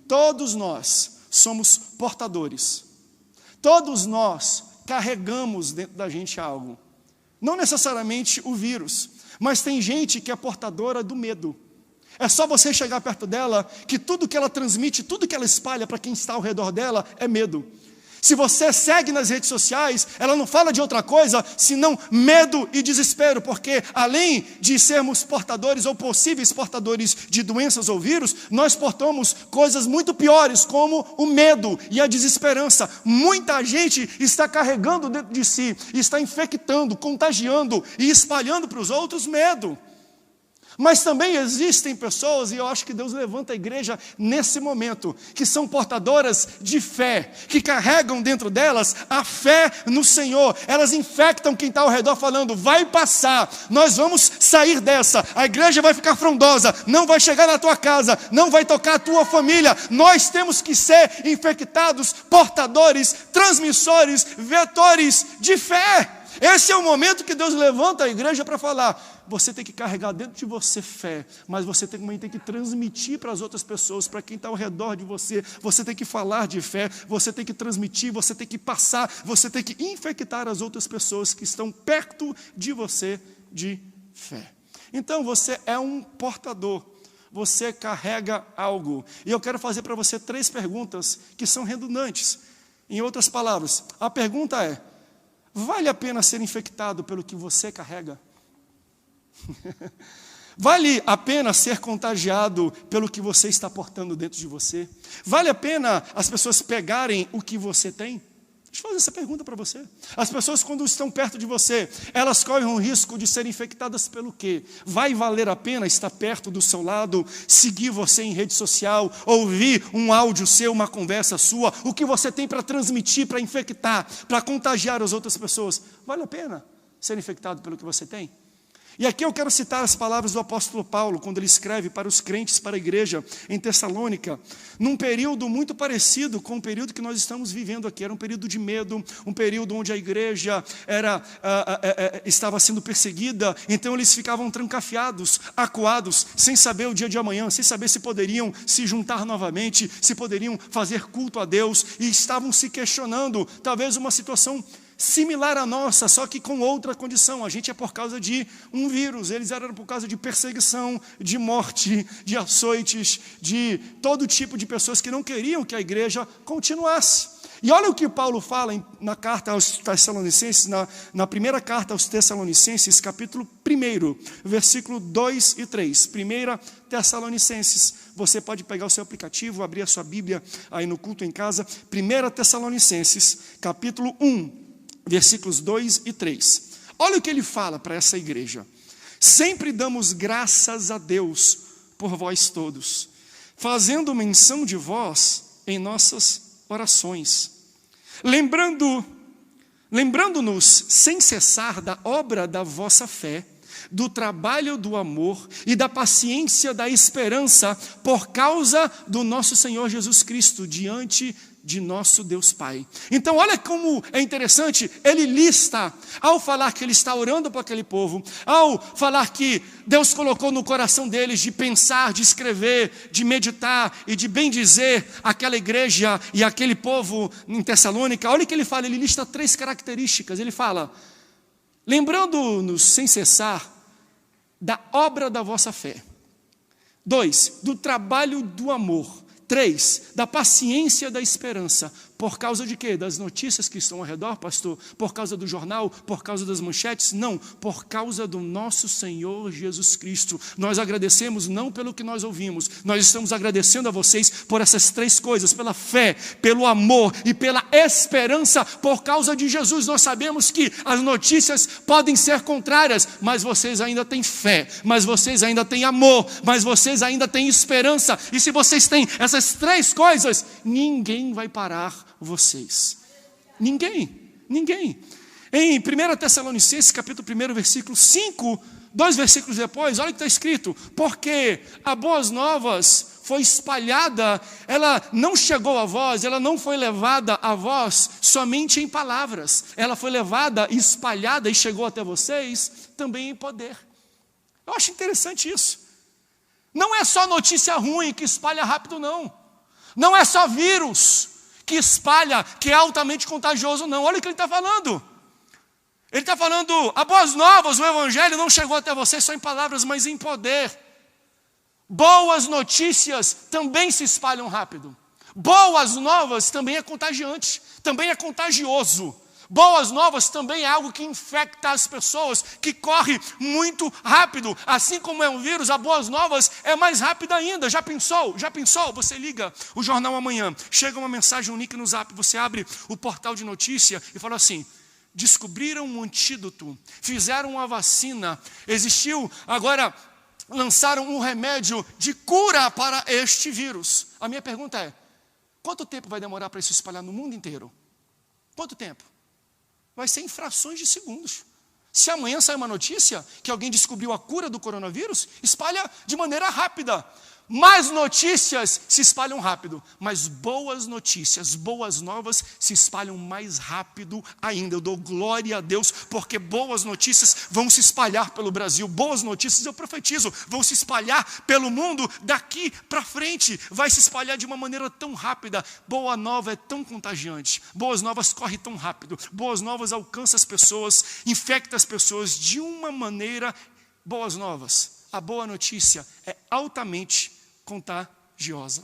Todos nós somos portadores. Todos nós carregamos dentro da gente algo. Não necessariamente o vírus, mas tem gente que é portadora do medo. É só você chegar perto dela, que tudo que ela transmite, tudo que ela espalha para quem está ao redor dela é medo. Se você segue nas redes sociais, ela não fala de outra coisa, senão medo e desespero, porque além de sermos portadores ou possíveis portadores de doenças ou vírus, nós portamos coisas muito piores, como o medo e a desesperança. Muita gente está carregando dentro de si, está infectando, contagiando e espalhando para os outros medo. Mas também existem pessoas, e eu acho que Deus levanta a igreja nesse momento, que são portadoras de fé, que carregam dentro delas a fé no Senhor. Elas infectam quem está ao redor falando, vai passar, nós vamos sair dessa, a igreja vai ficar frondosa, não vai chegar na tua casa, não vai tocar a tua família. Nós temos que ser infectados, portadores, transmissores, vetores de fé. Esse é o momento que Deus levanta a igreja para falar, você tem que carregar dentro de você fé, mas você também tem que transmitir para as outras pessoas, para quem está ao redor de você. Você tem que falar de fé, você tem que transmitir, você tem que passar, você tem que infectar as outras pessoas que estão perto de você de fé. Então você é um portador, você carrega algo. E eu quero fazer para você 3 perguntas que são redundantes. Em outras palavras, a pergunta é, vale a pena ser infectado pelo que você carrega? Vale a pena ser contagiado pelo que você está portando dentro de você? Vale a pena as pessoas pegarem o que você tem? Deixa eu fazer essa pergunta para você. As pessoas, quando estão perto de você, elas correm o risco de serem infectadas pelo quê? Vai valer a pena estar perto do seu lado, seguir você em rede social, ouvir um áudio seu, uma conversa sua, o que você tem para transmitir, para infectar, para contagiar as outras pessoas? Vale a pena ser infectado pelo que você tem? E aqui eu quero citar as palavras do apóstolo Paulo, quando ele escreve para os crentes, para a igreja em Tessalônica, num período muito parecido com o período que nós estamos vivendo aqui. Era um período de medo, um período onde a igreja estava sendo perseguida, então eles ficavam trancafiados, acuados, sem saber o dia de amanhã, sem saber se poderiam se juntar novamente, se poderiam fazer culto a Deus, e estavam se questionando, talvez uma situação similar à nossa, só que com outra condição. A gente é por causa de um vírus, eles eram por causa de perseguição, de morte, de açoites, de todo tipo de pessoas que não queriam que a igreja continuasse. E olha o que Paulo fala na carta aos Tessalonicenses, na primeira carta aos Tessalonicenses, capítulo 1, versículo 2 e 3. 1 Tessalonicenses, você pode pegar o seu aplicativo, abrir a sua Bíblia aí no culto em casa. 1 Tessalonicenses, capítulo 1, versículos 2 e 3. Olha o que ele fala para essa igreja. Sempre damos graças a Deus por vós todos, fazendo menção de vós em nossas orações, lembrando-nos sem cessar da obra da vossa fé, do trabalho do amor e da paciência da esperança por causa do nosso Senhor Jesus Cristo diante de nosso Deus Pai. Então olha como é interessante, ele lista, ao falar que ele está orando para aquele povo, ao falar que Deus colocou no coração deles de pensar, de escrever, de meditar e de bendizer aquela igreja e aquele povo em Tessalônica. Olha o que ele fala, ele lista 3 características, ele fala, lembrando-nos sem cessar da obra da vossa fé. 2, do trabalho do amor. 3, da paciência da esperança. Por causa de quê? Das notícias que estão ao redor, pastor? Por causa do jornal? Por causa das manchetes? Não, por causa do nosso Senhor Jesus Cristo. Nós agradecemos não pelo que nós ouvimos, nós estamos agradecendo a vocês por essas 3 coisas, pela fé, pelo amor e pela esperança por causa de Jesus. Nós sabemos que as notícias podem ser contrárias, mas vocês ainda têm fé, mas vocês ainda têm amor, mas vocês ainda têm esperança, e se vocês têm essas 3 coisas, ninguém vai parar vocês. Ninguém. Em 1 Tessalonicenses, capítulo 1, versículo 5, 2 versículos depois, olha o que está escrito, porque a boas novas foi espalhada, ela não chegou a vós, ela não foi levada a vós somente em palavras, ela foi levada, espalhada e chegou até vocês também em poder. Eu acho interessante isso. Não é só notícia ruim que espalha rápido, não. Não é só vírus que espalha, que é altamente contagioso, não. Olha o que ele está falando. Ele está falando, a boas novas, o evangelho não chegou até você só em palavras, mas em poder. Boas notícias também se espalham rápido. Boas novas também é contagiante, também é contagioso. Boas novas também é algo que infecta as pessoas, que corre muito rápido. Assim como é um vírus, a boas novas é mais rápida ainda. Já pensou? Você liga o jornal amanhã, chega uma mensagem, um link no Zap, você abre o portal de notícia e fala assim: descobriram um antídoto, fizeram uma vacina, agora lançaram um remédio de cura para este vírus. A minha pergunta é, quanto tempo vai demorar para isso espalhar no mundo inteiro? Quanto tempo? Vai ser em frações de segundos. Se amanhã sair uma notícia que alguém descobriu a cura do coronavírus, espalha de maneira rápida. Más notícias se espalham rápido, mas boas notícias, boas novas se espalham mais rápido ainda. Eu dou glória a Deus, porque boas notícias vão se espalhar pelo Brasil. Boas notícias, eu profetizo, vão se espalhar pelo mundo daqui para frente. Vai se espalhar de uma maneira tão rápida. Boa nova é tão contagiante. Boas novas correm tão rápido. Boas novas alcançam as pessoas, infectam as pessoas de uma maneira. Boas novas. A boa notícia é altamente contagiosa.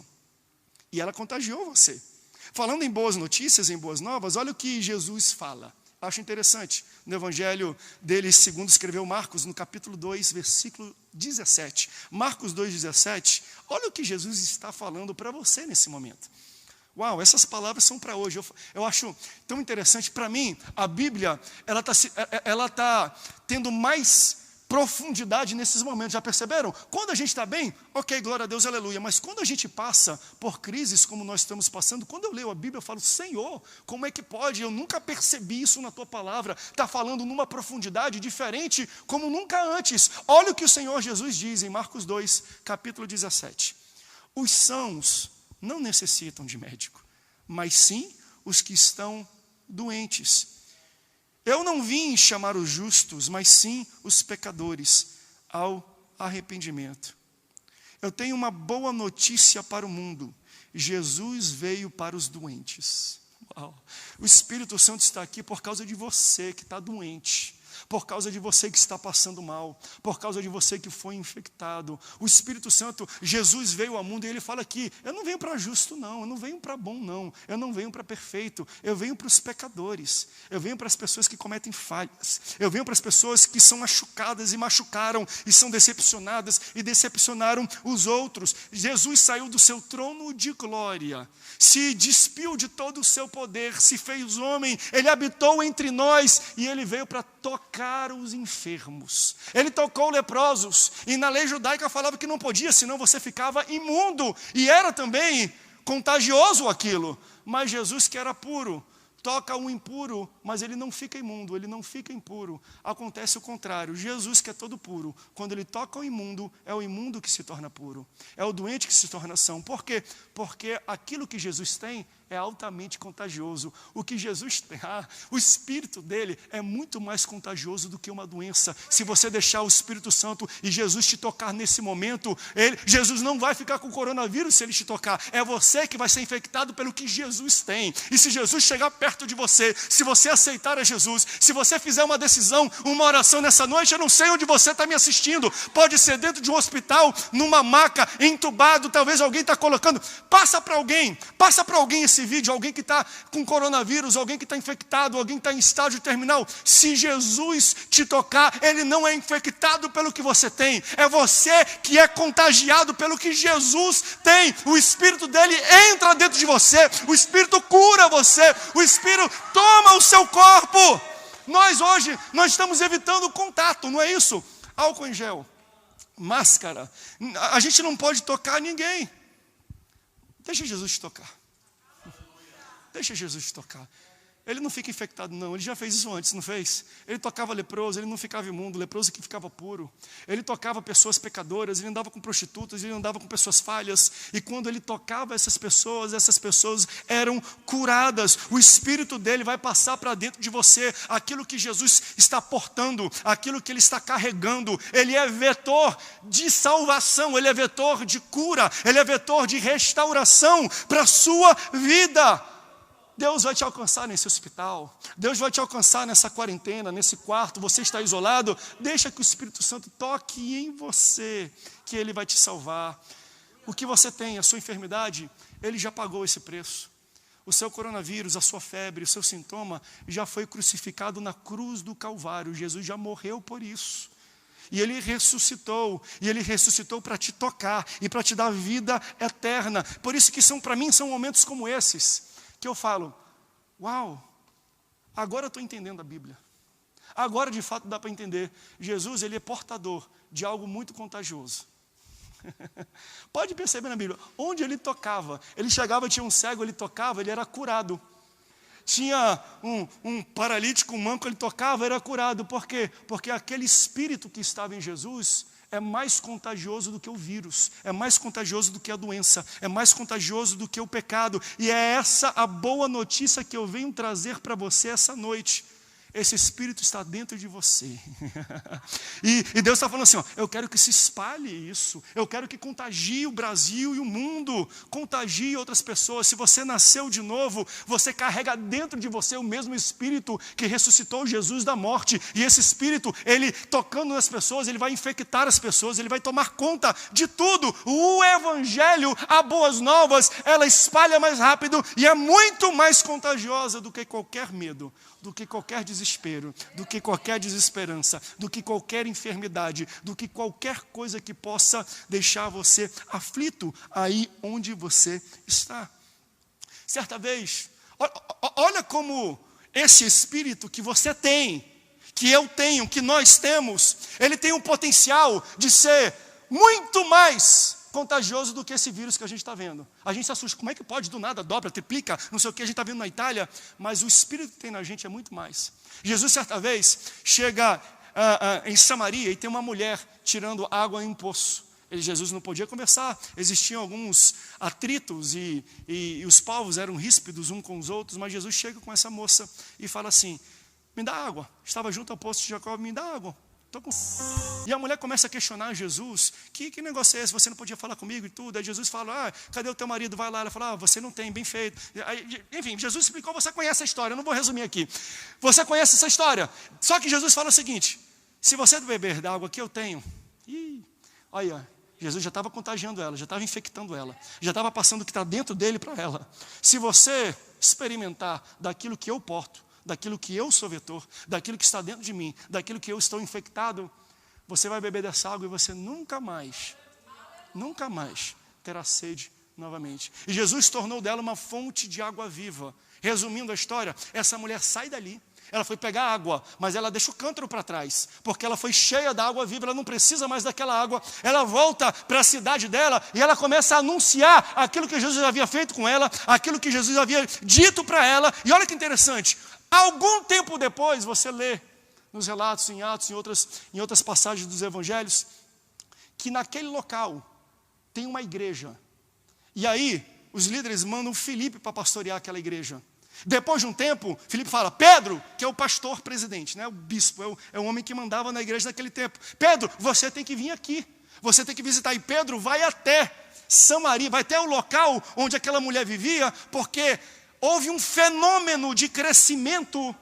E ela contagiou você. Falando em boas notícias, em boas novas, olha o que Jesus fala. Acho interessante. No evangelho dele, segundo escreveu Marcos, no capítulo 2, versículo 17. Marcos 2,17. Olha o que Jesus está falando para você nesse momento. Uau, essas palavras são para hoje. Eu acho tão interessante. Para mim, a Bíblia, ela tá tendo mais profundidade nesses momentos, já perceberam? Quando a gente está bem, ok, glória a Deus, aleluia, mas quando a gente passa por crises como nós estamos passando, quando eu leio a Bíblia eu falo, Senhor, como é que pode? Eu nunca percebi isso na tua palavra, está falando numa profundidade diferente como nunca antes. Olha o que o Senhor Jesus diz em Marcos 2, capítulo 17. Os sãos não necessitam de médico, mas sim os que estão doentes. Eu não vim chamar os justos, mas sim os pecadores ao arrependimento. Eu tenho uma boa notícia para o mundo. Jesus veio para os doentes. Uau. O Espírito Santo está aqui por causa de você que está doente. Por causa de você que está passando mal, por causa de você que foi infectado. O Espírito Santo, Jesus veio ao mundo e ele fala aqui, eu não venho para justo não, eu não venho para bom não, eu não venho para perfeito, eu venho para os pecadores, eu venho para as pessoas que cometem falhas, eu venho para as pessoas que são machucadas e machucaram, e são decepcionadas e decepcionaram os outros. Jesus saiu do seu trono de glória, se despiu de todo o seu poder, se fez homem, ele habitou entre nós e ele veio para tocar os enfermos. Ele tocou leprosos, e na lei judaica falava que não podia, senão você ficava imundo, e era também contagioso aquilo. Mas Jesus, que era puro, toca um impuro, mas ele não fica imundo, ele não fica impuro. Acontece o contrário. Jesus, que é todo puro, quando ele toca o imundo, é o imundo que se torna puro, é o doente que se torna são. Por quê? Porque aquilo que Jesus tem é altamente contagioso. O que Jesus tem, o Espírito dele é muito mais contagioso do que uma doença. Se você deixar o Espírito Santo e Jesus te tocar nesse momento, Jesus não vai ficar com coronavírus se ele te tocar. É você que vai ser infectado pelo que Jesus tem. E se Jesus chegar perto de você, se você aceitar a Jesus, se você fizer uma decisão, uma oração nessa noite, eu não sei onde você está me assistindo, pode ser dentro de um hospital, numa maca, entubado, talvez alguém está colocando, passa para alguém esse vídeo, alguém que está com coronavírus, alguém que está infectado, alguém que está em estágio terminal. Se Jesus te tocar, ele não é infectado pelo que você tem, é você que é contagiado pelo que Jesus tem. O Espírito dele entra dentro de você, o Espírito cura você, o Espírito toma o seu corpo. Nós hoje, nós estamos evitando o contato, não é isso? Álcool em gel, máscara, a gente não pode tocar ninguém. Deixa Jesus te tocar. Deixa Jesus te tocar. Ele não fica infectado, não. Ele já fez isso antes, não fez? Ele tocava leproso, ele não ficava imundo, leproso que ficava puro. Ele tocava pessoas pecadoras, ele andava com prostitutas, ele andava com pessoas falhas. E quando ele tocava essas pessoas eram curadas. O Espírito dele vai passar para dentro de você aquilo que Jesus está portando, aquilo que ele está carregando. Ele é vetor de salvação, ele é vetor de cura, ele é vetor de restauração para a sua vida. Deus vai te alcançar nesse hospital, Deus vai te alcançar nessa quarentena, nesse quarto, você está isolado, deixa que o Espírito Santo toque em você, que Ele vai te salvar. O que você tem, a sua enfermidade, Ele já pagou esse preço. O seu coronavírus, a sua febre, o seu sintoma, já foi crucificado na cruz do Calvário, Jesus já morreu por isso. E Ele ressuscitou para te tocar e para te dar vida eterna. Por isso que para mim são momentos como esses, que eu falo, uau, agora eu estou entendendo a Bíblia. Agora de fato dá para entender. Jesus, Ele é portador de algo muito contagioso. Pode perceber na Bíblia, onde Ele tocava, Ele chegava, tinha um cego, Ele tocava, ele era curado. Tinha um paralítico, um manco, Ele tocava, era curado. Por quê? Porque aquele Espírito que estava em Jesus é mais contagioso do que o vírus, é mais contagioso do que a doença, é mais contagioso do que o pecado. E é essa a boa notícia que eu venho trazer para você essa noite. Esse Espírito está dentro de você. E Deus está falando assim, ó, eu quero que se espalhe isso. Eu quero que contagie o Brasil e o mundo. Contagie outras pessoas. Se você nasceu de novo, você carrega dentro de você o mesmo Espírito que ressuscitou Jesus da morte. E esse Espírito, ele tocando nas pessoas, ele vai infectar as pessoas, ele vai tomar conta de tudo. O Evangelho, as boas novas, ela espalha mais rápido e é muito mais contagiosa do que qualquer medo, do que qualquer desespero, do que qualquer desesperança, do que qualquer enfermidade, do que qualquer coisa que possa deixar você aflito aí onde você está. Certa vez, olha como esse Espírito que você tem, que eu tenho, que nós temos, ele tem um potencial de ser muito mais contagioso do que esse vírus que a gente está vendo. A gente se assusta, como é que pode do nada, dobra, triplica, não sei o que a gente está vendo na Itália, mas o Espírito que tem na gente é muito mais. Jesus certa vez chega em Samaria e tem uma mulher tirando água em um poço. Jesus não podia conversar, existiam alguns atritos e os povos eram ríspidos uns com os outros, mas Jesus chega com essa moça e fala assim, me dá água. Estava junto ao poço de Jacó, me dá água. E a mulher começa a questionar Jesus, que negócio é esse, você não podia falar comigo e tudo. Aí Jesus fala, cadê o teu marido, vai lá. Ela fala, você não tem, bem feito. Aí, enfim, Jesus explicou, você conhece a história, eu não vou resumir aqui. Você conhece essa história, só que Jesus fala o seguinte, se você beber da água que eu tenho, olha, Jesus já estava contagiando ela, já estava infectando ela, já estava passando o que está dentro dele para ela. Se você experimentar daquilo que eu porto, daquilo que eu sou vetor, daquilo que está dentro de mim, daquilo que eu estou infectado, você vai beber dessa água e você nunca mais terá sede novamente. E Jesus tornou dela uma fonte de água viva. Resumindo a história, essa mulher sai dali, ela foi pegar água, mas ela deixa o cântaro para trás, porque ela foi cheia da água viva, ela não precisa mais daquela água. Ela volta para a cidade dela e ela começa a anunciar aquilo que Jesus havia feito com ela, aquilo que Jesus havia dito para ela. E olha que interessante, algum tempo depois, você lê nos relatos, em Atos, em outras passagens dos Evangelhos, que naquele local tem uma igreja. E aí, os líderes mandam Filipe para pastorear aquela igreja. Depois de um tempo, Filipe fala, Pedro, que é o pastor presidente, né? O bispo, é o homem que mandava na igreja naquele tempo. Pedro, você tem que vir aqui, você tem que visitar. E Pedro vai até Samaria, vai até o local onde aquela mulher vivia, porque houve um fenômeno de crescimento,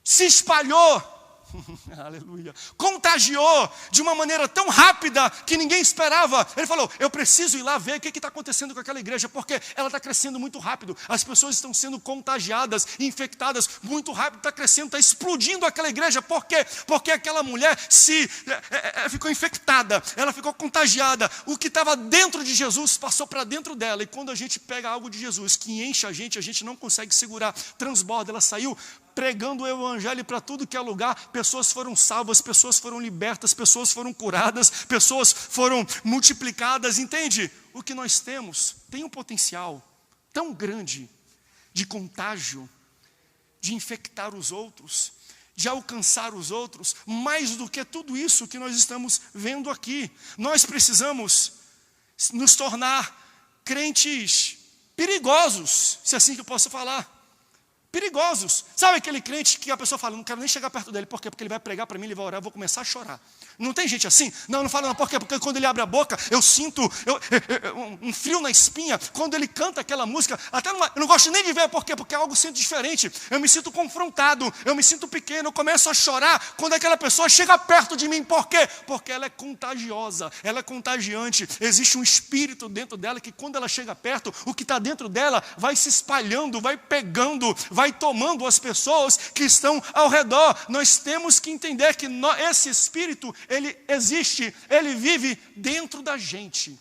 se espalhou, aleluia, contagiou de uma maneira tão rápida que ninguém esperava. Ele falou, eu preciso ir lá ver o que está acontecendo com aquela igreja, porque ela está crescendo muito rápido, as pessoas estão sendo contagiadas, infectadas muito rápido, está crescendo, está explodindo aquela igreja. Por quê? Porque aquela mulher ficou infectada, ela ficou contagiada, o que estava dentro de Jesus passou para dentro dela. E quando a gente pega algo de Jesus que enche a gente não consegue segurar, transborda. Ela saiu pregando o Evangelho para tudo que é lugar, pessoas foram salvas, pessoas foram libertas, pessoas foram curadas, pessoas foram multiplicadas, entende? O que nós temos tem um potencial tão grande de contágio, de infectar os outros, de alcançar os outros, mais do que tudo isso que nós estamos vendo aqui. Nós precisamos nos tornar crentes perigosos, se é assim que eu posso falar. Perigosos. Sabe aquele crente que a pessoa fala, não quero nem chegar perto dele. Por quê? Porque ele vai pregar para mim, ele vai orar, eu vou começar a chorar. Não tem gente assim? Não fala não. Por quê? Porque quando ele abre a boca, eu sinto um frio na espinha. Quando ele canta aquela música, até eu não gosto nem de ver. Por quê? Porque é algo sinto diferente. Eu me sinto confrontado, eu me sinto pequeno, eu começo a chorar quando aquela pessoa chega perto de mim. Por quê? Porque ela é contagiosa, ela é contagiante. Existe um espírito dentro dela que quando ela chega perto, o que está dentro dela vai se espalhando, vai pegando, vai tomando as pessoas que estão ao redor. Nós temos que entender que esse espírito, ele existe, ele vive dentro da gente.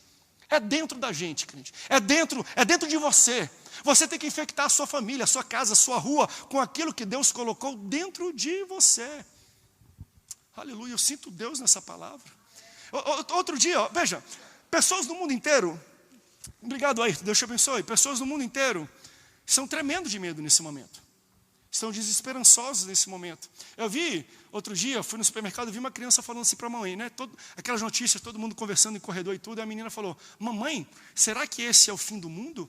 É dentro da gente, crente. É dentro de você. Você tem que infectar a sua família, a sua casa, a sua rua, com aquilo que Deus colocou dentro de você. Aleluia, eu sinto Deus nessa palavra. Outro dia, veja, pessoas do mundo inteiro, obrigado aí, Deus te abençoe, pessoas do mundo inteiro são tremendos de medo nesse momento. Estão desesperançosos nesse momento. Eu vi, outro dia, fui no supermercado, vi uma criança falando assim para a mãe, né? Aquelas notícias, todo mundo conversando em corredor e tudo, e a menina falou, mamãe, será que esse é o fim do mundo?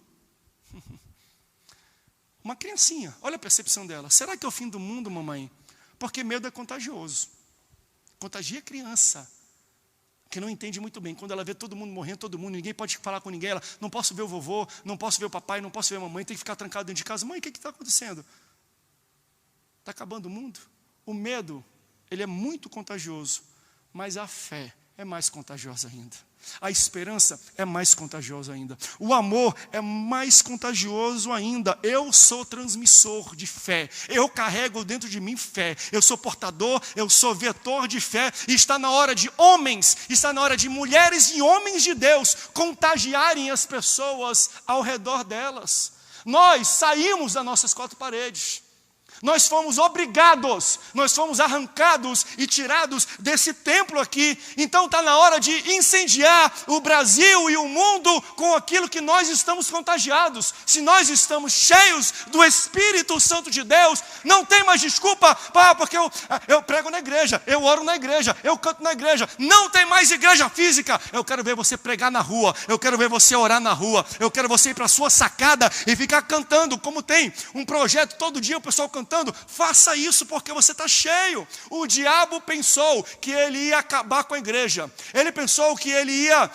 Uma criancinha, olha a percepção dela. Será que é o fim do mundo, mamãe? Porque medo é contagioso. Contagia a criança, que não entende muito bem. Quando ela vê todo mundo morrendo, todo mundo, ninguém pode falar com ninguém. Ela, não posso ver o vovô, não posso ver o papai, não posso ver a mamãe, tem que ficar trancado dentro de casa. Mãe, o que está acontecendo? Está acabando o mundo? O medo, ele é muito contagioso, mas a fé é mais contagiosa ainda. A esperança é mais contagiosa ainda. O amor é mais contagioso ainda. Eu sou transmissor de fé. Eu carrego dentro de mim fé. Eu sou portador, eu sou vetor de fé. E está na hora de homens, está na hora de mulheres e homens de Deus contagiarem as pessoas ao redor delas. Nós saímos das nossas quatro paredes. Nós fomos obrigados, nós fomos arrancados e tirados desse templo aqui. Então está na hora de incendiar o Brasil e o mundo com aquilo que nós estamos contagiados. Se nós estamos cheios do Espírito Santo de Deus, não tem mais desculpa, porque eu prego na igreja, eu oro na igreja, eu canto na igreja. Não tem mais igreja física. Eu quero ver você pregar na rua, eu quero ver você orar na rua, eu quero você ir para a sua sacada e ficar cantando, como tem um projeto todo dia o pessoal cantando. Faça isso porque você está cheio. O diabo pensou que ele ia acabar com a igreja. Ele pensou que ele ia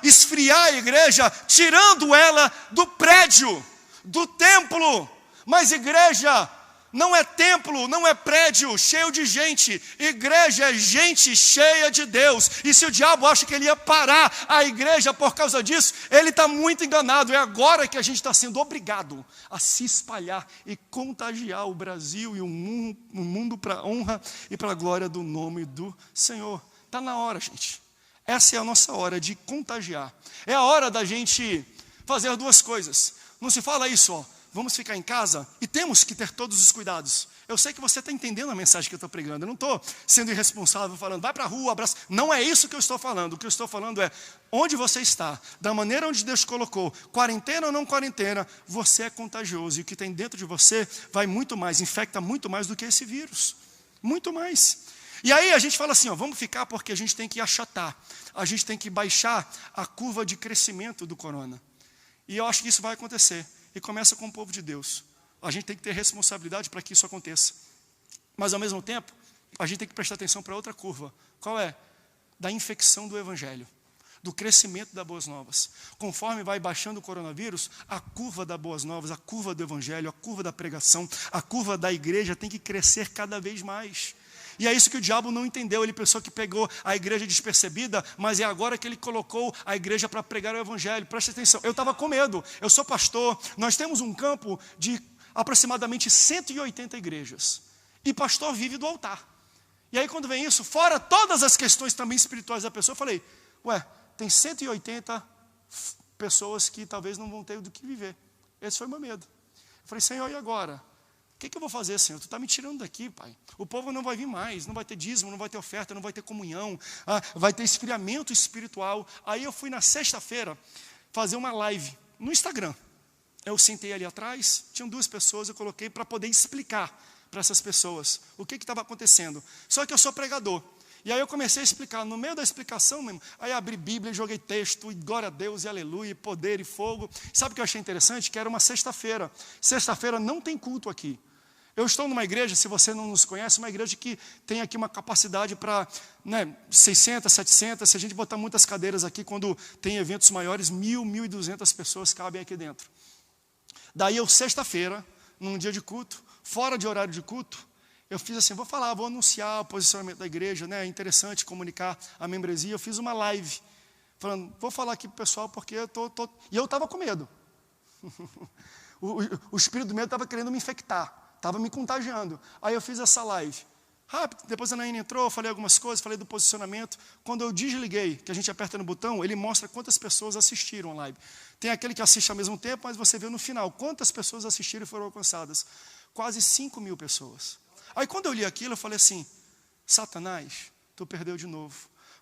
esfriar a igreja, tirando ela do prédio, do templo. Mas igreja não é templo, não é prédio cheio de gente. Igreja é gente cheia de Deus. E se o diabo acha que ele ia parar a igreja por causa disso, ele está muito enganado. É agora que a gente está sendo obrigado a se espalhar e contagiar o Brasil e o mundo para a honra e para a glória do nome do Senhor. Está na hora, gente. Essa é a nossa hora de contagiar. É a hora da gente fazer duas coisas. Não se fala isso, ó. Vamos ficar em casa e temos que ter todos os cuidados. Eu sei que você está entendendo a mensagem que eu estou pregando. Eu não estou sendo irresponsável falando, vai para a rua, abraça. Não é isso que eu estou falando. O que eu estou falando é, onde você está, da maneira onde Deus colocou, quarentena ou não quarentena, você é contagioso. E o que tem dentro de você vai muito mais, infecta muito mais do que esse vírus. Muito mais. E aí a gente fala assim, ó, vamos ficar porque a gente tem que achatar. A gente tem que baixar a curva de crescimento do corona. E eu acho que isso vai acontecer. E começa com o povo de Deus. A gente tem que ter responsabilidade para que isso aconteça. Mas ao mesmo tempo, a gente tem que prestar atenção para outra curva. Qual é? Da infecção do evangelho, do crescimento das boas novas. Conforme vai baixando o coronavírus, a curva das boas novas, a curva do evangelho, a curva da pregação, a curva da igreja tem que crescer cada vez mais. E é isso que o diabo não entendeu. Ele pensou que pegou a igreja despercebida, mas é agora que ele colocou a igreja para pregar o evangelho. Presta atenção, eu estava com medo. Eu sou pastor, nós temos um campo de aproximadamente 180 igrejas. E pastor vive do altar. E aí quando vem isso, fora todas as questões também espirituais da pessoa, eu falei, tem 180 pessoas que talvez não vão ter do que viver. Esse foi o meu medo. Eu falei, Senhor, e agora? O que eu vou fazer, Senhor? Tu está me tirando daqui, Pai. O povo não vai vir mais, não vai ter dízimo, não vai ter oferta, não vai ter comunhão, vai ter esfriamento espiritual. Aí eu fui na sexta-feira fazer uma live no Instagram. eu sentei ali atrás, tinham 2 pessoas, eu coloquei para poder explicar para essas pessoas o que estava acontecendo. Só que eu sou pregador. E aí eu comecei a explicar, no meio da explicação mesmo, aí abri Bíblia, joguei texto, e glória a Deus, e aleluia, e poder, e fogo. Sabe o que eu achei interessante? Que era uma sexta-feira. Sexta-feira não tem culto aqui. Eu estou numa igreja, se você não nos conhece, uma igreja que tem aqui uma capacidade para 600, 700, se a gente botar muitas cadeiras aqui, quando tem eventos maiores, 1.200 pessoas cabem aqui dentro. Daí eu, sexta-feira, num dia de culto, fora de horário de culto, eu fiz assim, vou anunciar o posicionamento da igreja, né? É interessante comunicar a membresia. Eu fiz uma live, falando, vou falar aqui para o pessoal, porque E eu estava com medo. o espírito do medo estava querendo me infectar, estava me contagiando. Aí eu fiz essa live. Rápido, depois a Naine entrou, eu falei algumas coisas, falei do posicionamento. Quando eu desliguei, que a gente aperta no botão, ele mostra quantas pessoas assistiram a live. Tem aquele que assiste ao mesmo tempo, mas você vê no final quantas pessoas assistiram e foram alcançadas. Quase 5.000 pessoas. Aí quando eu li aquilo, eu falei assim, Satanás, tu perdeu de novo.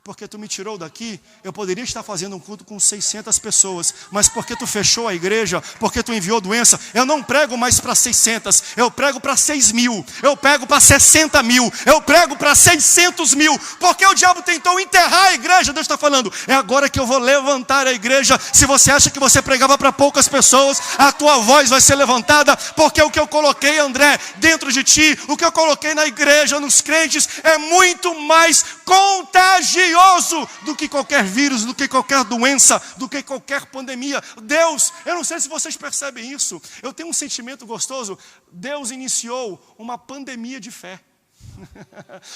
Porque tu me tirou daqui, eu poderia estar fazendo um culto com 600 pessoas, mas porque tu fechou a igreja, porque tu enviou doença, eu não prego mais para 600, eu prego para 6.000, eu prego para 60.000, eu prego para 600.000, porque o diabo tentou enterrar a igreja. Deus está falando, é agora que eu vou levantar a igreja. Se você acha que você pregava para poucas pessoas, a tua voz vai ser levantada, porque o que eu coloquei, André, dentro de ti, o que eu coloquei na igreja, nos crentes, é muito mais contagioso do que qualquer vírus, do que qualquer doença, do que qualquer pandemia. Deus, eu não sei se vocês percebem isso, eu tenho um sentimento gostoso. Deus iniciou uma pandemia de fé.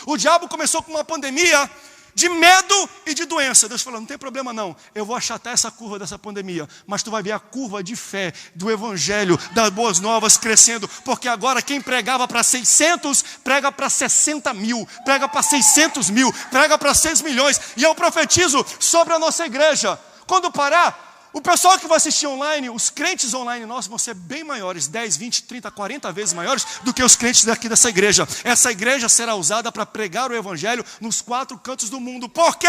O diabo começou com uma pandemia de medo e de doença. Deus falou, não tem problema não, eu vou achatar essa curva dessa pandemia, mas tu vai ver a curva de fé, do evangelho, das boas novas crescendo, porque agora quem pregava para 600, prega para 60.000, prega para 600.000, prega para 6 milhões, e eu profetizo sobre a nossa igreja, quando parar, o pessoal que vai assistir online, os crentes online nossos vão ser bem maiores, 10, 20, 30, 40 vezes maiores do que os crentes daqui dessa igreja. Essa igreja será usada para pregar o evangelho nos 4 cantos do mundo. Por quê?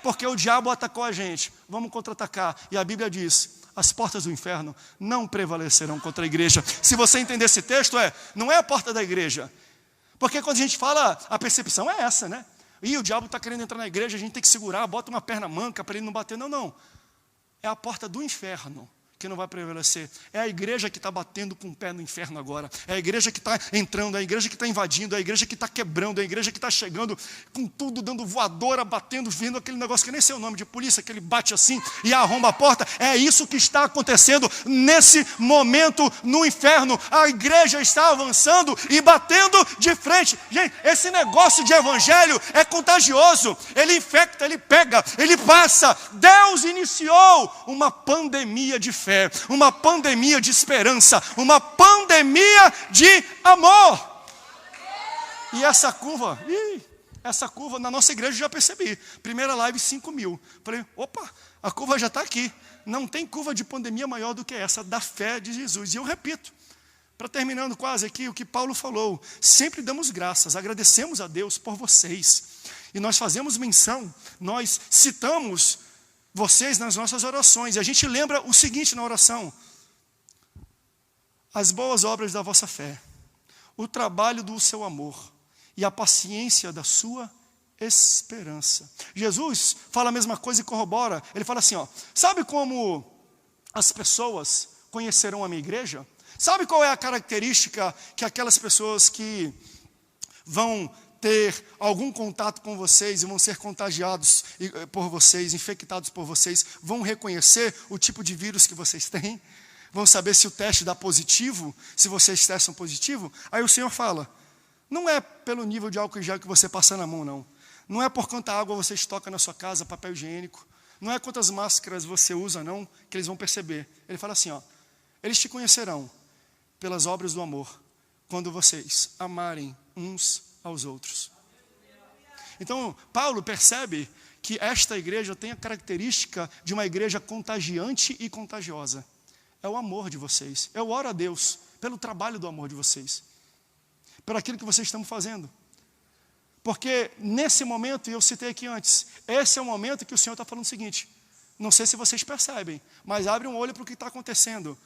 Porque o diabo atacou a gente. Vamos contra-atacar. E a Bíblia diz, as portas do inferno não prevalecerão contra a igreja. Se você entender esse texto, não é a porta da igreja. Porque quando a gente fala, a percepção é essa, né? E o diabo está querendo entrar na igreja, a gente tem que segurar, bota uma perna manca para ele não bater. Não. É a porta do inferno que não vai prevalecer. É a igreja que está batendo com o pé no inferno agora. É a igreja que está entrando, é a igreja que está invadindo, é a igreja que está quebrando, é a igreja que está chegando com tudo, dando voadora, batendo, vendo aquele negócio que nem sei o nome de polícia, que ele bate assim e arromba a porta. É isso que está acontecendo nesse momento no inferno. A igreja está avançando e batendo de frente. Gente, esse negócio de evangelho é contagioso. Ele infecta, ele pega, ele passa. Deus iniciou uma pandemia de fé, uma pandemia de esperança, uma pandemia de amor. E essa curva na nossa igreja eu já percebi. Primeira live, 5.000. Falei, opa, a curva já está aqui. Não tem curva de pandemia maior do que essa, da fé de Jesus. E eu repito, para terminando quase aqui, o que Paulo falou, sempre damos graças, agradecemos a Deus por vocês. E nós fazemos menção, nós citamos vocês nas nossas orações. E a gente lembra o seguinte na oração: as boas obras da vossa fé, o trabalho do seu amor e a paciência da sua esperança. Jesus fala a mesma coisa e corrobora. Ele fala assim, sabe como as pessoas conhecerão a minha igreja? Sabe qual é a característica que aquelas pessoas que vão ter algum contato com vocês e vão ser contagiados por vocês, infectados por vocês, vão reconhecer o tipo de vírus que vocês têm? Vão saber se o teste dá positivo, se vocês testam positivo? Aí o Senhor fala, não é pelo nível de álcool em gel que você passa na mão, não. Não é por quanta água você estoca na sua casa, papel higiênico. Não é quantas máscaras você usa, não, que eles vão perceber. Ele fala assim, eles te conhecerão pelas obras do amor, quando vocês amarem uns aos outros. Então, Paulo percebe que esta igreja tem a característica de uma igreja contagiante e contagiosa. É o amor de vocês. Eu oro a Deus pelo trabalho do amor de vocês, por aquilo que vocês estão fazendo. Porque nesse momento, e eu citei aqui antes, esse é o momento que o Senhor está falando o seguinte, não sei se vocês percebem, mas abre um olho para o que está acontecendo.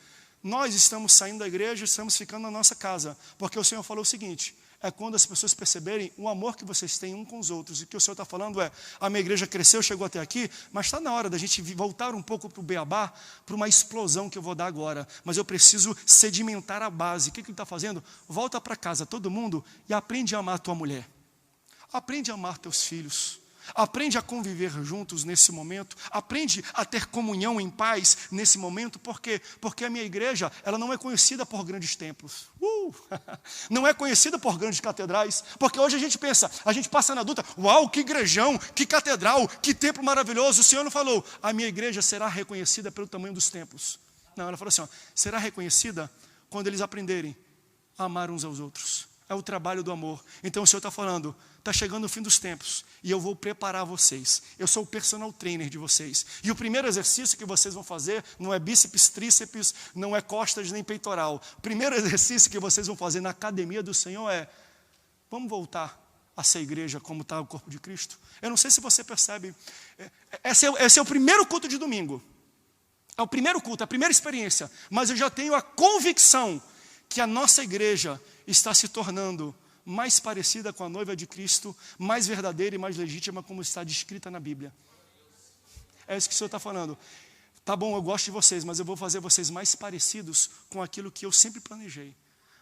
nós estamos saindo da igreja, estamos ficando na nossa casa, porque o Senhor falou o seguinte: é quando as pessoas perceberem o amor que vocês têm um com os outros. E o que o Senhor está falando é: a minha igreja cresceu, chegou até aqui, mas está na hora da gente voltar um pouco para o beabá, para uma explosão que eu vou dar agora. Mas eu preciso sedimentar a base. O que ele está fazendo? Volta para casa, todo mundo, e aprende a amar a tua mulher. Aprende a amar teus filhos. Aprende a conviver juntos nesse momento. Aprende a ter comunhão em paz nesse momento. Por quê? Porque a minha igreja, ela não é conhecida por grandes templos. Não é conhecida por grandes catedrais. Porque hoje a gente pensa, a gente passa na dúvida: uau, que igrejão, que catedral, que templo maravilhoso. O Senhor não falou: a minha igreja será reconhecida pelo tamanho dos templos. Não, ela falou assim: será reconhecida quando eles aprenderem a amar uns aos outros. É o trabalho do amor. Então o Senhor está falando: está chegando o fim dos tempos e eu vou preparar vocês. Eu sou o personal trainer de vocês. E o primeiro exercício que vocês vão fazer não é bíceps, tríceps, não é costas nem peitoral. O primeiro exercício que vocês vão fazer na academia do Senhor é: vamos voltar a ser igreja como está o corpo de Cristo. Eu não sei se você percebe. Esse é o primeiro culto de domingo. É o primeiro culto, a primeira experiência. Mas eu já tenho a convicção que a nossa igreja está se tornando mais parecida com a noiva de Cristo, mais verdadeira e mais legítima, como está descrita na Bíblia. É isso que o Senhor está falando. Tá bom, eu gosto de vocês, mas eu vou fazer vocês mais parecidos com aquilo que eu sempre planejei.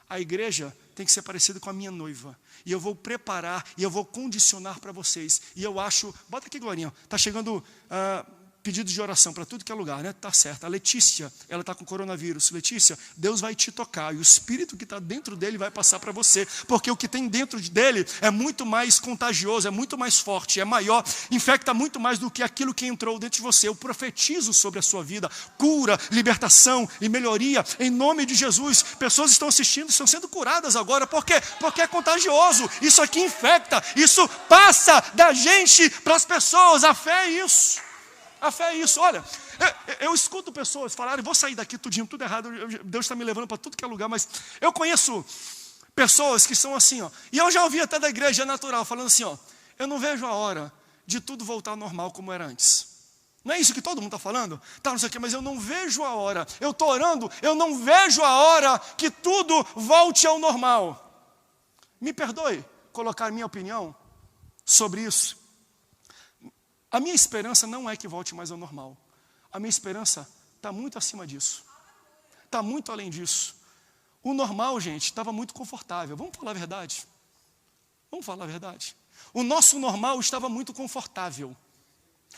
A igreja tem que ser parecida com a minha noiva. E eu vou preparar, e eu vou condicionar para vocês. E eu acho... Bota aqui, Glorinha. Está chegando... pedidos de oração para tudo que é lugar, né? Tá certo. A Letícia, ela está com coronavírus. Letícia, Deus vai te tocar e o Espírito que está dentro dele vai passar para você, porque o que tem dentro dele é muito mais contagioso, é muito mais forte, é maior, infecta muito mais do que aquilo que entrou dentro de você. Eu profetizo sobre a sua vida cura, libertação e melhoria em nome de Jesus. Pessoas estão assistindo, estão sendo curadas agora. Por quê? Porque é contagioso. Isso aqui infecta, isso passa da gente para as pessoas. A fé é isso. A fé é isso. Olha, eu escuto pessoas falarem: vou sair daqui tudinho, tudo errado, Deus está me levando para tudo que é lugar, mas eu conheço pessoas que são assim, ó, e eu já ouvi até da igreja natural, falando assim, ó: eu não vejo a hora de tudo voltar ao normal como era antes. Não é isso que todo mundo está falando? Tá, não sei o quê, mas eu não vejo a hora, eu estou orando, eu não vejo a hora que tudo volte ao normal. Me perdoe colocar minha opinião sobre isso. A minha esperança não é que volte mais ao normal. A minha esperança está muito acima disso. Está muito além disso. O normal, gente, estava muito confortável. Vamos falar a verdade? Vamos falar a verdade. O nosso normal estava muito confortável.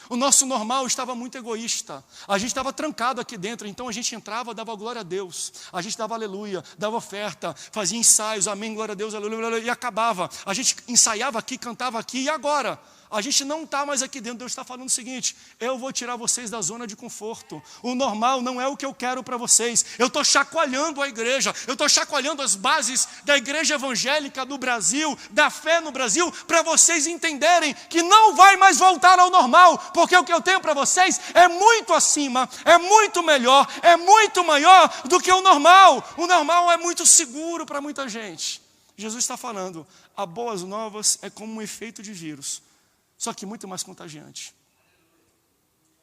O nosso normal estava muito egoísta. A gente estava trancado aqui dentro, então a gente entrava, dava glória a Deus. A gente dava aleluia, dava oferta, fazia ensaios, amém, glória a Deus, aleluia, aleluia, e acabava. A gente ensaiava aqui, cantava aqui, e agora? A gente não está mais aqui dentro. Deus está falando o seguinte: eu vou tirar vocês da zona de conforto. O normal não é o que eu quero para vocês. Eu estou chacoalhando a igreja, eu estou chacoalhando as bases da igreja evangélica do Brasil, da fé no Brasil, para vocês entenderem que não vai mais voltar ao normal, porque o que eu tenho para vocês é muito acima, é muito melhor, é muito maior do que o normal. O normal é muito seguro para muita gente. Jesus está falando: a boas novas é como um efeito de vírus, só que muito mais contagiante.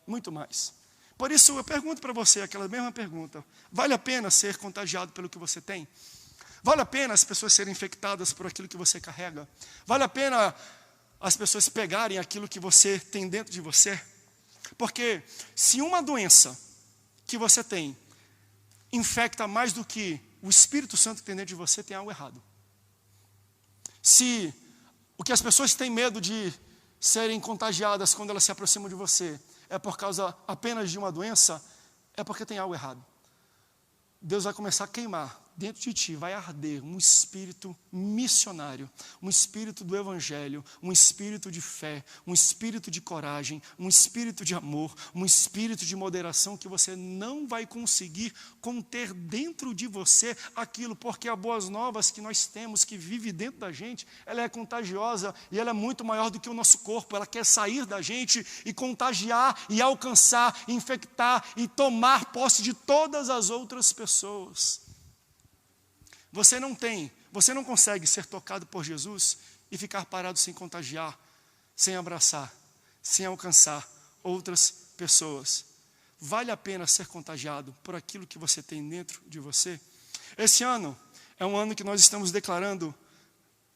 Muito mais. Por isso eu pergunto para você aquela mesma pergunta: vale a pena ser contagiado pelo que você tem? Vale a pena as pessoas serem infectadas por aquilo que você carrega? Vale a pena as pessoas pegarem aquilo que você tem dentro de você? Porque se uma doença que você tem infecta mais do que o Espírito Santo que tem dentro de você, tem algo errado. Se o que as pessoas têm medo de serem contagiadas quando elas se aproximam de você é por causa apenas de uma doença, é porque tem algo errado. Deus vai começar a queimar dentro de ti, vai arder um espírito missionário, um espírito do evangelho, um espírito de fé, um espírito de coragem, um espírito de amor, um espírito de moderação que você não vai conseguir conter dentro de você aquilo, porque a boas novas que nós temos, que vive dentro da gente, ela é contagiosa e ela é muito maior do que o nosso corpo. Ela quer sair da gente e contagiar e alcançar, infectar e tomar posse de todas as outras pessoas. Você não consegue ser tocado por Jesus e ficar parado sem contagiar, sem abraçar, sem alcançar outras pessoas. vale a pena ser contagiado por aquilo que você tem dentro de você? Esse ano é um ano que nós estamos declarando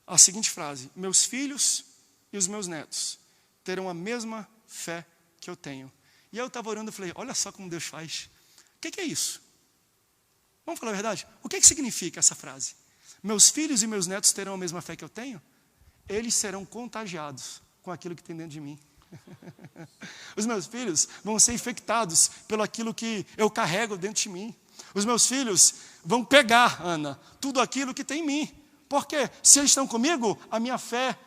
a seguinte frase: meus filhos e os meus netos terão a mesma fé que eu tenho. E aí eu estava orando e falei, olha só como Deus faz. O que é isso? Vamos falar a verdade? O que significa essa frase? Meus filhos e meus netos terão a mesma fé que eu tenho? Eles serão contagiados com aquilo que tem dentro de mim. Os meus filhos vão ser infectados pelo aquilo que eu carrego dentro de mim. Os meus filhos vão pegar, Ana, tudo aquilo que tem em mim. Porque se eles estão comigo, a minha fé,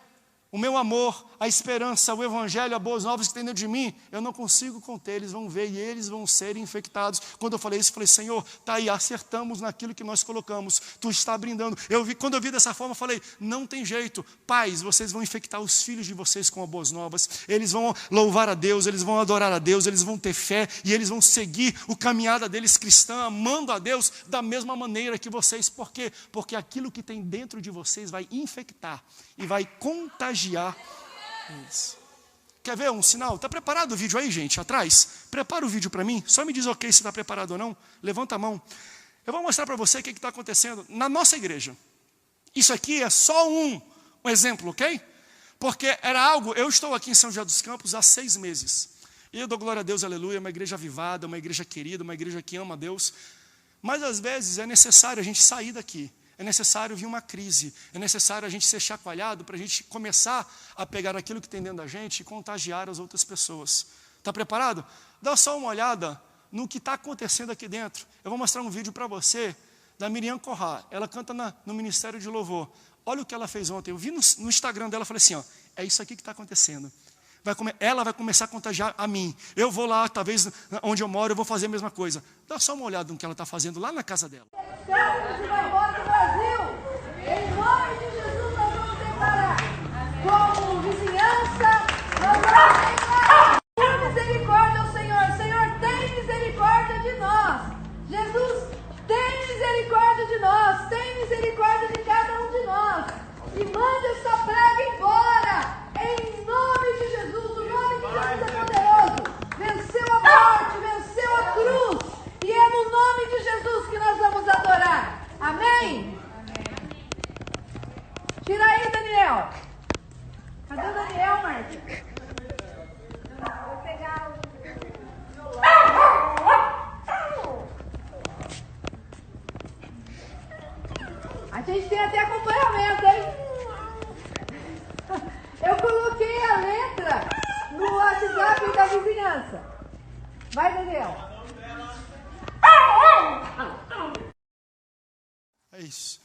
o meu amor, a esperança, o evangelho, as boas novas que tem dentro de mim, eu não consigo conter, eles vão ver e eles vão ser infectados. Quando eu falei isso, eu falei, Senhor, está aí, acertamos naquilo que nós colocamos, Tu está brindando. Quando eu vi dessa forma, eu falei, não tem jeito, pais, vocês vão infectar os filhos de vocês com as boas novas, eles vão louvar a Deus, eles vão adorar a Deus, eles vão ter fé e eles vão seguir o caminhada deles cristã, amando a Deus da mesma maneira que vocês. Por quê? Porque aquilo que tem dentro de vocês vai infectar e vai contagiar eles. Quer ver um sinal? Está preparado o vídeo aí, gente, atrás? Prepara o vídeo para mim, só me diz ok se está preparado ou não. Levanta a mão. Eu vou mostrar para você o que está acontecendo na nossa igreja. Isso aqui é só um exemplo, ok? Porque era algo, eu estou aqui em São José dos Campos há 6 meses. E eu dou glória a Deus, aleluia, uma igreja avivada, uma igreja querida, uma igreja que ama a Deus. Mas às vezes é necessário a gente sair daqui. É necessário vir uma crise, é necessário a gente ser chacoalhado para a gente começar a pegar aquilo que tem dentro da gente e contagiar as outras pessoas. Está preparado? Dá só uma olhada no que está acontecendo aqui dentro. Eu vou mostrar um vídeo para você da Miriam Corrá. Ela canta no Ministério de Louvor. Olha o que ela fez ontem. Eu vi no Instagram dela e falei assim, ó, é isso aqui que está acontecendo. Ela vai começar a contagiar a mim. Eu vou lá, talvez onde eu moro, eu vou fazer a mesma coisa. Dá só uma olhada no que ela está fazendo lá na casa dela. Você vai embora do Brasil. Em nome de Jesus, nós vamos declarar. Como vizinhança, nós vamos declarar. Por misericórdia ao Senhor. Senhor, tem misericórdia de nós. Jesus, tem misericórdia de nós. Tem misericórdia de cada um de nós. E mande essa praga embora. Em nome de Jesus. O nome de Jesus é poderoso. Venceu a morte, venceu a cruz. E é no nome de Jesus que nós vamos adorar. Amém? Tira aí, Daniel. Cadê o Daniel, Marta? Vou pegar o... A gente tem até acompanhamento, hein? Eu coloquei a letra no WhatsApp da vizinhança. Vai, Daniel. É isso.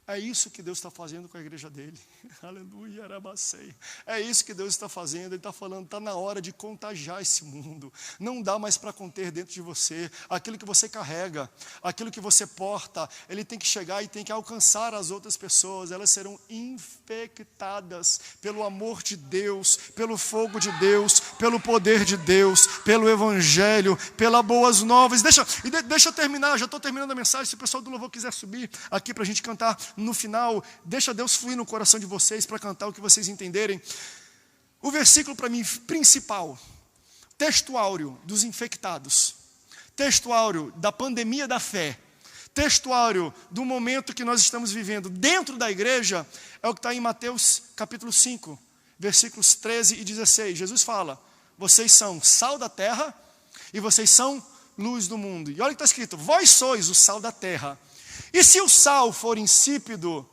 É isso que Deus está fazendo com a igreja dele. Aleluia, arabacei. É isso que Deus está fazendo. Ele está falando, está na hora de contagiar esse mundo. Não dá mais para conter dentro de você. Aquilo que você carrega, aquilo que você porta, ele tem que chegar e tem que alcançar as outras pessoas. Elas serão infectadas pelo amor de Deus, pelo fogo de Deus, pelo poder de Deus, pelo evangelho, pelas boas novas. Deixa eu terminar, já estou terminando a mensagem. Se o pessoal do louvor quiser subir aqui para a gente cantar no final, deixa Deus fluir no coração de vocês para cantar o que vocês entenderem. O versículo para mim principal, texto áureo dos infectados, texto áureo da pandemia da fé, texto áureo do momento que nós estamos vivendo dentro da igreja, é o que está em Mateus capítulo 5, versículos 13 e 16. Jesus fala, vocês são sal da terra e vocês são luz do mundo. E olha o que está escrito, vós sois o sal da terra. E se o sal for insípido,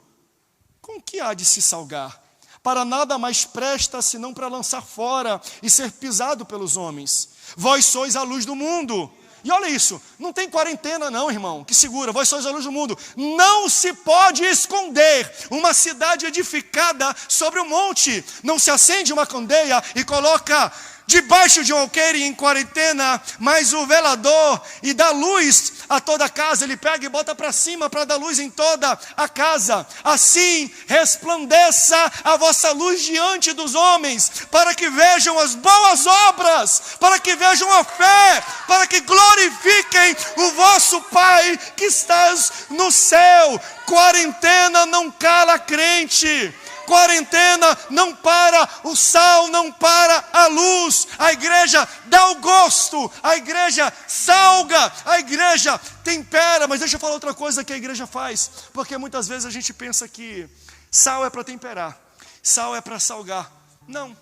com que há de se salgar? Para nada mais presta, senão para lançar fora e ser pisado pelos homens. Vós sois a luz do mundo. E olha isso, não tem quarentena não, irmão, que segura, vós sois a luz do mundo. Não se pode esconder uma cidade edificada sobre um monte. Não se acende uma candeia e coloca debaixo de um alqueire em quarentena, mas o velador e dá luz a toda a casa, ele pega e bota para cima para dar luz em toda a casa. Assim resplandeça a vossa luz diante dos homens, para que vejam as boas obras, para que vejam a fé, para que glorifiquem o vosso Pai que estás no céu. Quarentena não cala crente. quarentena não para o sal, não para a luz. A igreja dá o gosto, a igreja salga, a igreja tempera. Mas deixa eu falar outra coisa que a igreja faz, porque muitas vezes a gente pensa que sal é para temperar, sal é para salgar. Não,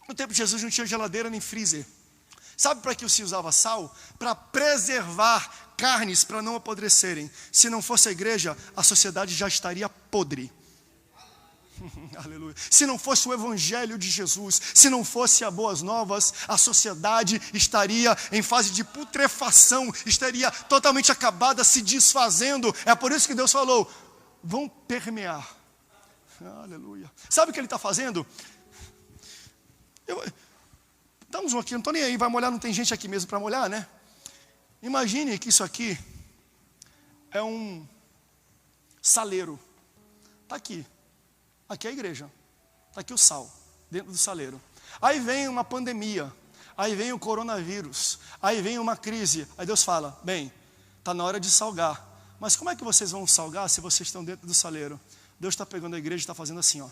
no tempo de Jesus não tinha geladeira nem freezer. Sabe para que se usava sal? Para preservar carnes, para não apodrecerem. Se não fosse a igreja, a sociedade já estaria podre. Aleluia. Se não fosse o evangelho de Jesus, se não fosse as boas novas, a sociedade estaria em fase de putrefação, estaria totalmente acabada, se desfazendo. É por isso que Deus falou, vão permear. Aleluia. Sabe o que Ele está fazendo? Estamos aqui, não estou nem aí, vai molhar, não tem gente aqui mesmo para molhar, né? Imagine que isso aqui é um saleiro. Está aqui. Aqui é a igreja. Está aqui o sal, dentro do saleiro. Aí vem uma pandemia. Aí vem o coronavírus. Aí vem uma crise. Aí Deus fala, bem, está na hora de salgar. Mas como é que vocês vão salgar se vocês estão dentro do saleiro? Deus está pegando a igreja e está fazendo assim, ó.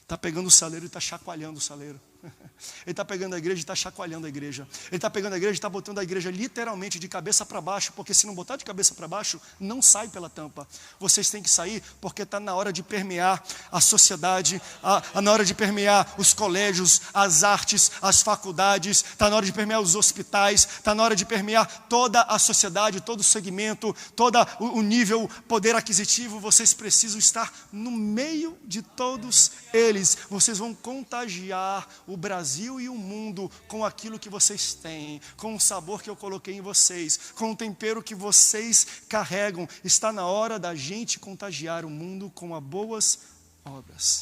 Está pegando o saleiro e está chacoalhando o saleiro. Ele está pegando a igreja e está chacoalhando a igreja. Ele está pegando a igreja e está botando a igreja literalmente de cabeça para baixo, porque se não botar de cabeça para baixo, não sai pela tampa. Vocês têm que sair porque está na hora de permear a sociedade, na hora de permear os colégios, as artes, as faculdades, está na hora de permear os hospitais, está na hora de permear toda a sociedade, todo o segmento, todo o nível, poder aquisitivo. Vocês precisam estar no meio de todos eles. Vocês vão contagiar o Brasil e o mundo com aquilo que vocês têm, com o sabor que eu coloquei em vocês, com o tempero que vocês carregam. Está na hora da gente contagiar o mundo com as boas obras.